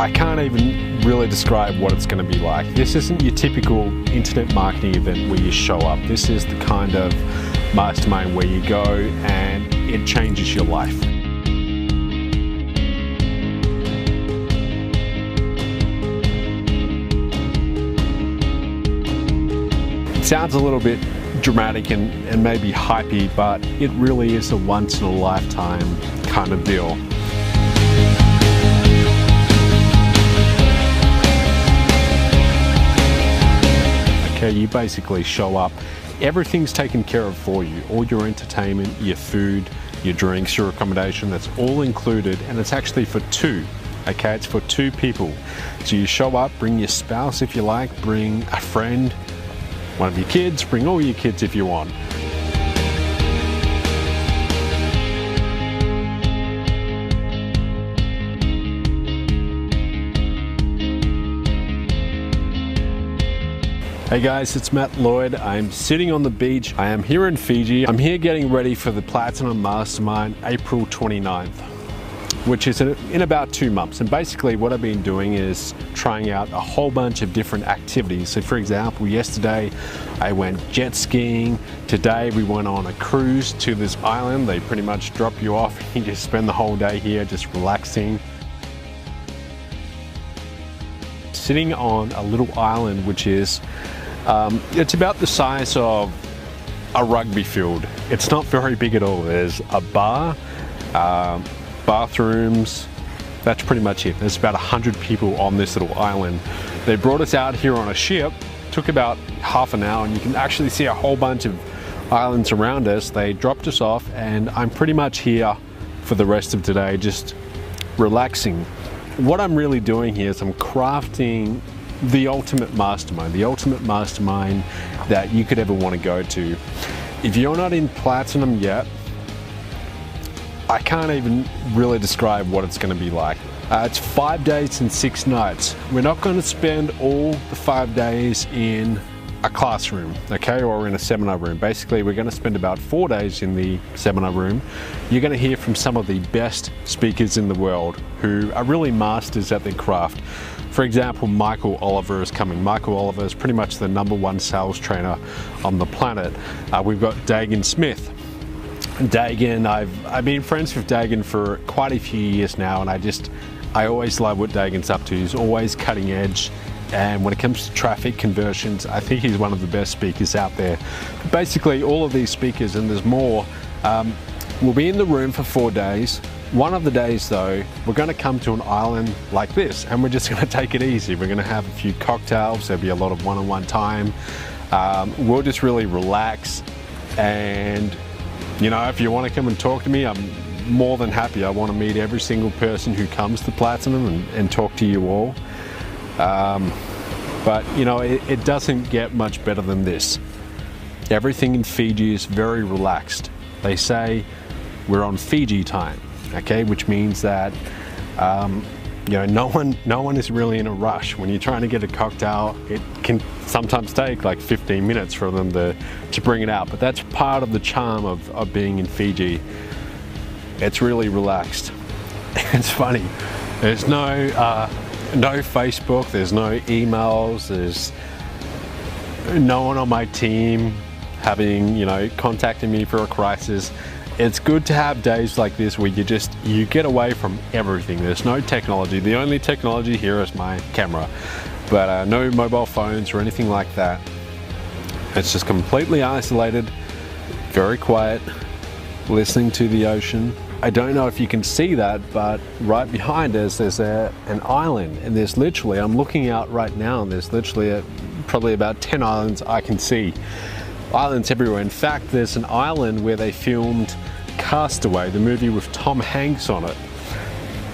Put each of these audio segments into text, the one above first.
I can't even really describe what it's going to be like. This isn't your typical internet marketing event where you show up. This is the kind of mastermind where you go and it changes your life. It sounds a little bit dramatic and maybe hypey, but it really is a once in a lifetime kind of deal. Okay, you basically show up, everything's taken care of for you. All your entertainment, your food, your drinks, your accommodation, that's all included, and it's actually for two. Okay, it's for two people. So you show up, bring your spouse if you like, bring a friend, one of your kids, bring all your kids if you want. Hey guys, it's Lloyd. I'm sitting on the beach. I am here in Fiji. I'm here getting ready for the Platinum Mastermind April 29th, which is in about 2 months. And basically what I've been doing is trying out a whole bunch of different activities. So for example, yesterday I went jet skiing. Today we went on a cruise to this island. They pretty much drop you off and you just spend the whole day here just relaxing. Sitting on a little island which is it's about the size of a rugby field. It's not very big at all. There's a bar, bathrooms, that's pretty much it. There's about 100 people on this little island. They brought us out here on a ship, took about half an hour, and you can actually see a whole bunch of islands around us. They dropped us off and I'm pretty much here for the rest of today, just relaxing. What I'm really doing here is I'm crafting the ultimate mastermind that you could ever want to go to. If you're not in Platinum yet, I can't even really describe what it's going to be like. It's 5 days and 6 nights. We're not going to spend all the 5 days in a classroom, okay, or in a seminar room. Basically, we're going to spend about 4 days in the seminar room. You're going to hear from some of the best speakers in the world who are really masters at their craft. For example, Michael Oliver is coming. Michael Oliver is pretty much the #1 sales trainer on the planet. We've got Dagan Smith. Dagan, I've been friends with Dagan for quite a few years now, and I always love what Dagan's up to. He's always cutting edge. And when it comes to traffic conversions, I think he's one of the best speakers out there. But basically, all of these speakers, and there's more, will be in the room for 4 days. One of the days though, we're going to come to an island like this, and we're just going to take it easy. We're going to have a few cocktails, there'll be a lot of one-on-one time. We'll just really relax, and you know, if you want to come and talk to me, I'm more than happy. I want to meet every single person who comes to Platinum and talk to you all. But you know, it doesn't get much better than this. Everything in Fiji is very relaxed. They say we're on Fiji time, okay, which means that you know, no one is really in a rush. When you're trying to get a cocktail, it can sometimes take like 15 minutes for them to bring it out, but that's part of the charm of being in Fiji. It's really relaxed. It's funny, there's no Facebook, there's no emails, there's no one on my team having, you know, contacting me for a crisis. It's good to have days like this where you get away from everything. There's no technology. The only technology here is my camera, but no mobile phones or anything like that. It's just completely isolated, very quiet, listening to the ocean. I don't know if you can see that, but right behind us there's an island, and there's literally, I'm looking out right now, and there's literally probably about 10 islands I can see. Islands everywhere. In fact, there's an island where they filmed Castaway, the movie with Tom Hanks on it.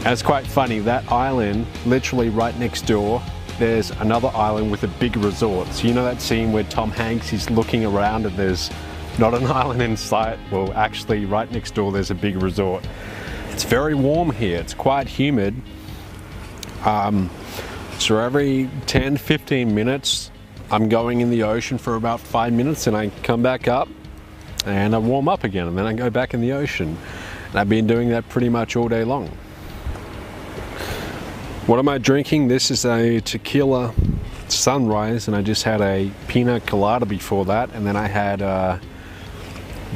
And it's quite funny, that island, literally right next door, there's another island with a big resort. So you know that scene where Tom Hanks is looking around and there's not an island in sight? Well, actually right next door there's a big resort. It's very warm here, it's quite humid. So every 10-15 minutes I'm going in the ocean for about 5 minutes, and I come back up and I warm up again, and then I go back in the ocean. And I've been doing that pretty much all day long. What am I drinking? This is a tequila sunrise, and I just had a pina colada before that, and then I had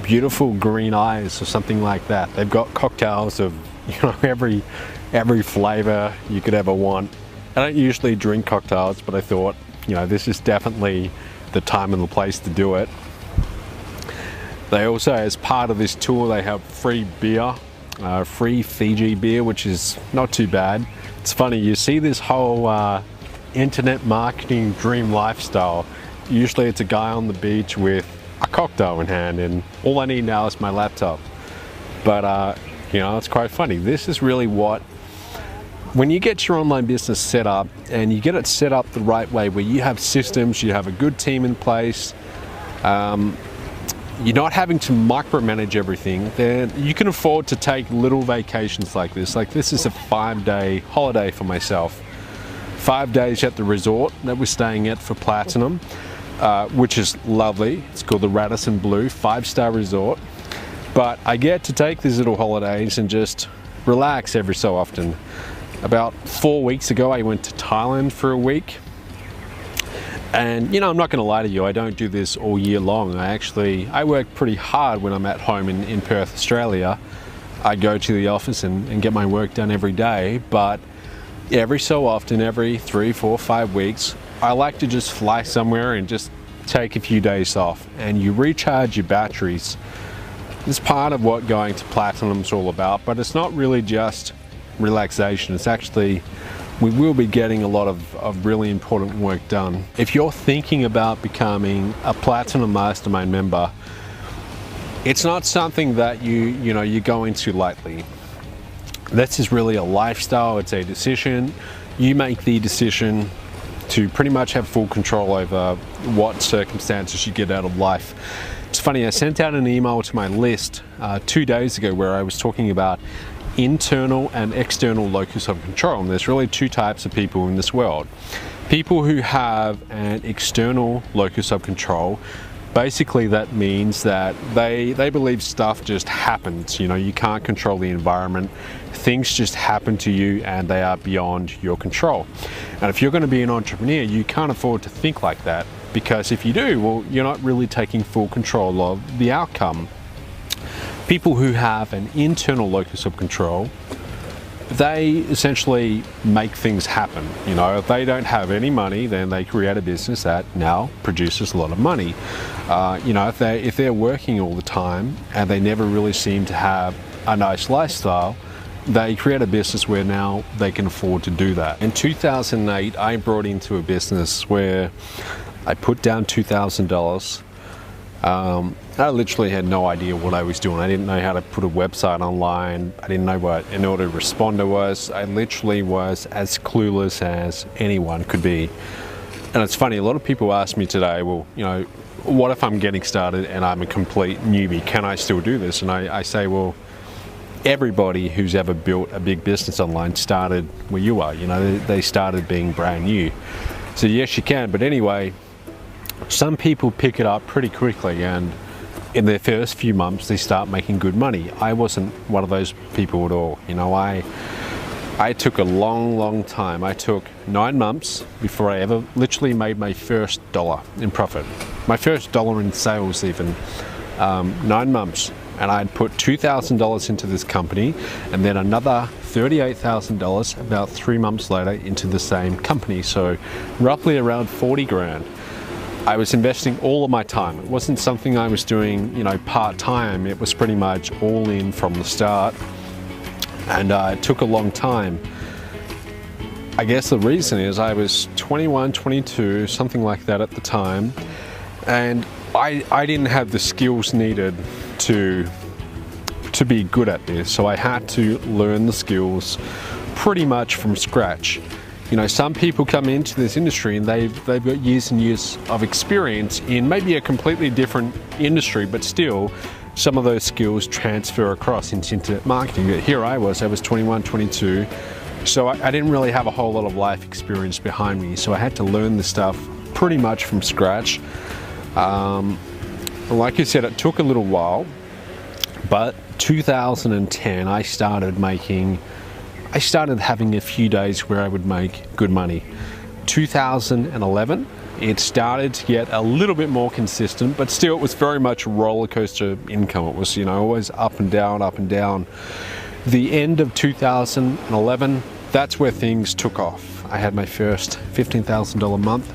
beautiful green eyes or something like that. They've got cocktails of, you know, every flavor you could ever want. I don't usually drink cocktails, but I thought, you know, this is definitely the time and the place to do it. They also, as part of this tour, they have free beer, free Fiji beer, which is not too bad. It's funny, you see this whole internet marketing dream lifestyle. Usually it's a guy on the beach with a cocktail in hand, and all I need now is my laptop. But you know, it's quite funny. This is really what, when you get your online business set up and you get it set up the right way, where you have systems, you have a good team in place, you're not having to micromanage everything, then you can afford to take little vacations like this. Like, this is a 5-day holiday for myself. 5 days at the resort that we're staying at for Platinum, which is lovely. It's called the Radisson Blu 5-star resort. But I get to take these little holidays and just relax every so often. About 4 weeks ago, I went to Thailand for a week. And, you know, I'm not going to lie to you, I don't do this all year long. I work pretty hard when I'm at home in Perth, Australia. I go to the office and get my work done every day, but every so often, every 3, 4, 5 weeks, I like to just fly somewhere and just take a few days off, and you recharge your batteries. It's part of what going to Platinum's all about, but it's not really just relaxation. It's actually, we will be getting a lot of really important work done. If you're thinking about becoming a Platinum Mastermind member, it's not something that you go into lightly. This is really a lifestyle, it's a decision. You make the decision to pretty much have full control over what circumstances you get out of life. It's funny, I sent out an email to my list 2 days ago where I was talking about internal and external locus of control. And there's really two types of people in this world. People who have an external locus of control, basically that means that they believe stuff just happens. You know, you can't control the environment. Things just happen to you and they are beyond your control. And if you're going to be an entrepreneur, you can't afford to think like that, because if you do, well, you're not really taking full control of the outcome. People who have an internal locus of control, they essentially make things happen. You know, if they don't have any money, then they create a business that now produces a lot of money. You know, if they're working all the time and they never really seem to have a nice lifestyle, they create a business where now they can afford to do that. In 2008, I brought into a business where I put down $2,000. I literally had no idea what I was doing. I didn't know how to put a website online. I didn't know what an autoresponder was. I literally was as clueless as anyone could be. And it's funny, a lot of people ask me today, well, you know, what if I'm getting started and I'm a complete newbie? Can I still do this? And I say, well, everybody who's ever built a big business online started where you are. You know, they started being brand new. So yes, you can. But anyway, some people pick it up pretty quickly, and in their first few months they start making good money. I wasn't one of those people at all. You know, I took a long time. I took 9 months before I ever literally made my first dollar in profit. My first dollar in sales even. 9 months. And I'd put $2,000 into this company, and then another $38,000 about 3 months later into the same company. So roughly around 40 grand. I was investing all of my time. It wasn't something I was doing, you know, part-time. It was pretty much all in from the start, and it took a long time. I guess the reason is I was 21, 22, something like that at the time, and I didn't have the skills needed to be good at this, so I had to learn the skills pretty much from scratch. You know, some people come into this industry and they've got years and years of experience in maybe a completely different industry, but still some of those skills transfer across into internet marketing. But here I was 21, 22, so I didn't really have a whole lot of life experience behind me, so I had to learn this stuff pretty much from scratch. Like you said, it took a little while, but 2010 I started making I started having a few days where I would make good money. 2011, it started to get a little bit more consistent, but still it was very much roller coaster income. It was, always up and down, up and down. The end of 2011, that's where things took off. I had my first $15,000 month.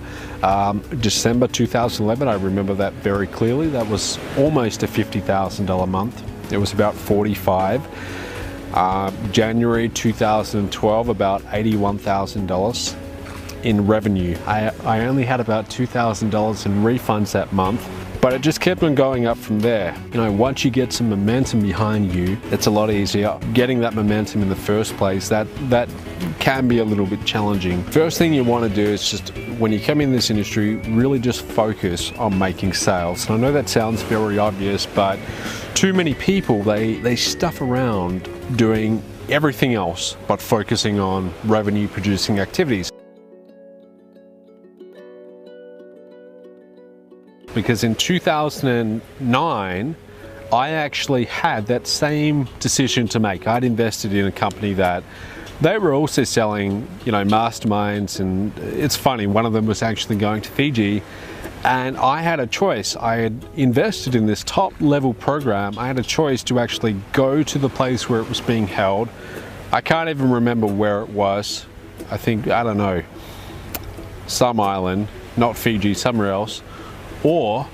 December 2011, I remember that very clearly. That was almost a $50,000 month. It was about 45. January 2012, about $81,000 in revenue. I only had about $2,000 in refunds that month, but it just kept on going up from there. Once you get some momentum behind you, it's a lot easier. Getting that momentum in the first place, that can be a little bit challenging. First thing you want to do is just, when you come in this industry, really just focus on making sales. And I know that sounds very obvious, but too many people, they stuff around doing everything else but focusing on revenue producing activities. Because in 2009, I actually had that same decision to make. I'd invested in a company that they were also selling, masterminds, and it's funny, one of them was actually going to Fiji, and I had a choice. I had invested in this top level program. I had a choice to actually go to the place where it was being held. I can't even remember where it was. I don't know, some island, not Fiji, somewhere else. Or,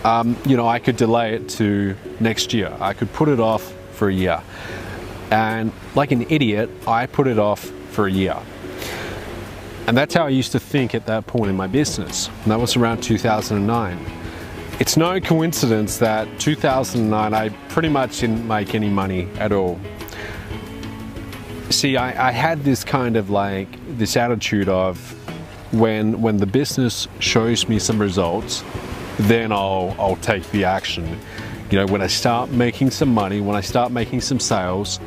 I could delay it to next year. I could put it off for a year. And like an idiot, I put it off for a year. And that's how I used to think at that point in my business. And that was around 2009. It's no coincidence that 2009, I pretty much didn't make any money at all. See, I had this kind of this attitude of, when the business shows me some results, then I'll take the action. When I start making some money, when I start making some sales,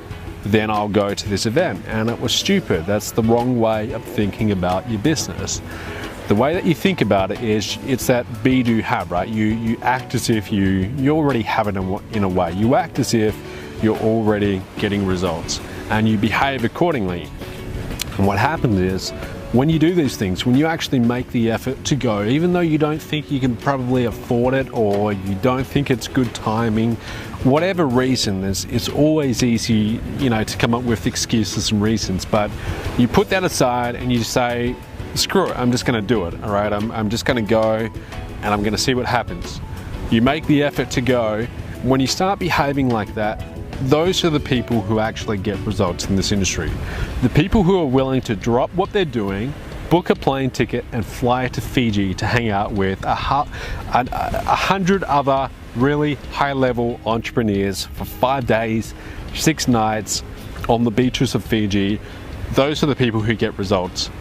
then I'll go to this event. And it was stupid. That's the wrong way of thinking about your business. The way that you think about it is, it's that be, do, have, right? You act as if you already have it in a way. You act as if you're already getting results, and you behave accordingly. And what happens is, when you do these things, when you actually make the effort to go, even though you don't think you can probably afford it, or you don't think it's good timing, whatever reason, it's always easy, to come up with excuses and reasons, but you put that aside and you say, screw it, I'm just gonna do it, all right? I'm just gonna go and I'm gonna see what happens. You make the effort to go. When you start behaving like that, those are the people who actually get results in this industry. The people who are willing to drop what they're doing, book a plane ticket and fly to Fiji to hang out with 100 other really high-level entrepreneurs for 5 days, 6 nights on the beaches of Fiji. Those are the people who get results.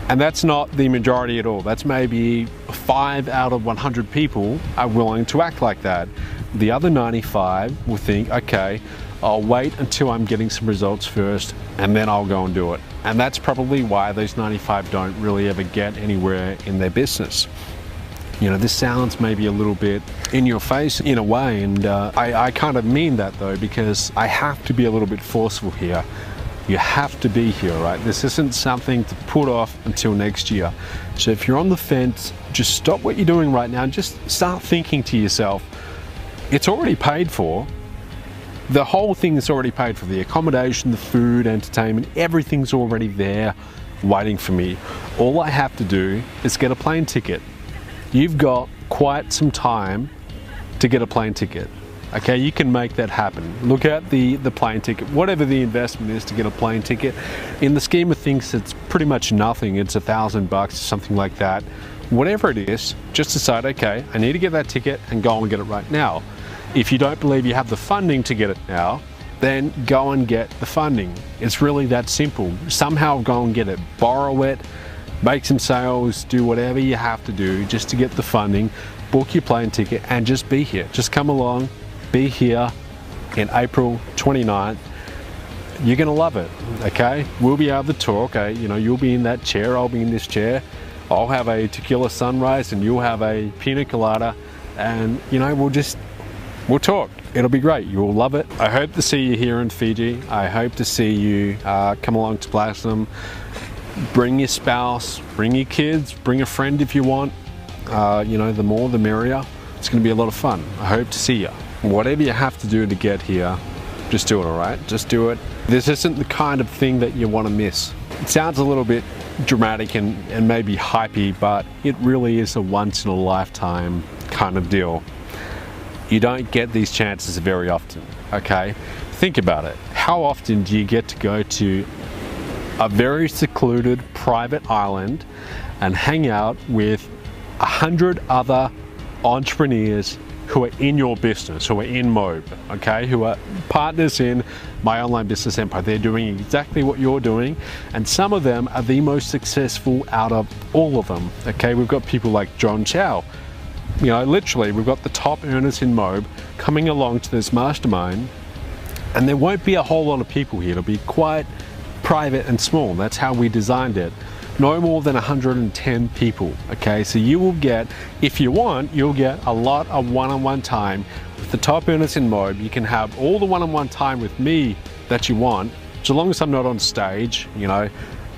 And that's not the majority at all. That's maybe 5 out of 100 people are willing to act like that. The other 95 will think, okay, I'll wait until I'm getting some results first, and then I'll go and do it. And that's probably why those 95 don't really ever get anywhere in their business. This sounds maybe a little bit in your face in a way, and I kind of mean that though, because I have to be a little bit forceful here. You have to be here, right? This isn't something to put off until next year. So if you're on the fence, just stop what you're doing right now and just start thinking to yourself, it's already paid for. The whole thing is already paid for. The accommodation, the food, entertainment, everything's already there waiting for me. All I have to do is get a plane ticket. You've got quite some time to get a plane ticket. Okay, you can make that happen. Look at the plane ticket, whatever the investment is to get a plane ticket. In the scheme of things, it's pretty much nothing. It's $1,000, something like that. Whatever it is, just decide, okay, I need to get that ticket and go and get it right now. If you don't believe you have the funding to get it now, then go and get the funding. It's really that simple. Somehow go and get it, borrow it, make some sales, do whatever you have to do just to get the funding, book your plane ticket and just be here. Just come along, be here in April 29th. You're gonna love it, okay? We'll be able to talk, you'll be in that chair, I'll be in this chair. I'll have a tequila sunrise and you'll have a pina colada, and we'll talk. It'll be great. You will love it. I hope to see you here in Fiji. I hope to see you come along to Platinum. Bring your spouse, bring your kids, bring a friend if you want. You know, the more the merrier. It's going to be a lot of fun. I hope to see you. Whatever you have to do to get here, just do it, all right? Just do it. This isn't the kind of thing that you want to miss. It sounds a little bit dramatic and maybe hypey, but it really is a once in a lifetime kind of deal. You don't get these chances very often, okay? Think about it. How often do you get to go to a very secluded private island and hang out with 100 other entrepreneurs who are in your business, who are in Mobe, okay, who are partners in my online business empire? They're doing exactly what you're doing, and some of them are the most successful out of all of them, okay? We've got people like John Chow. You know, literally, we've got the top earners in Mobe coming along to this mastermind, and there won't be a whole lot of people here. It'll be quite private and small. That's how we designed it. No more than 110 people, okay? So you will get, if you want, you'll get a lot of one-on-one time with the top earners in Mobe. You can have all the one-on-one time with me that you want, so long as I'm not on stage, you know.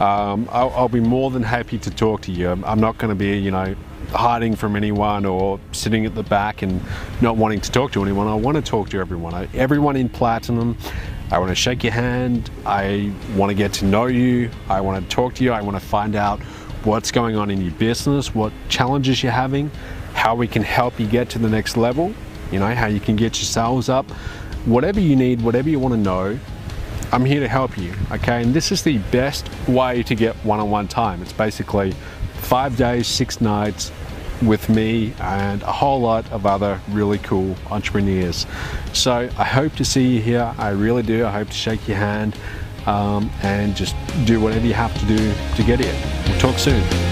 I'll be more than happy to talk to you. I'm not gonna be, you know, hiding from anyone or sitting at the back and not wanting to talk to anyone. I want to talk to everyone. Everyone in Platinum. I want to shake your hand. I want to get to know you. I want to talk to you. I want to find out what's going on in your business, what challenges you're having, how we can help you get to the next level, you know, how you can get your sales up. Whatever you need, whatever you want to know, I'm here to help you, okay? And this is the best way to get one-on-one time. It's basically 5 days, 6 nights with me and a whole lot of other really cool entrepreneurs. So I hope to see you here. I really do. I hope to shake your hand and just do whatever you have to do to get here. We'll talk soon.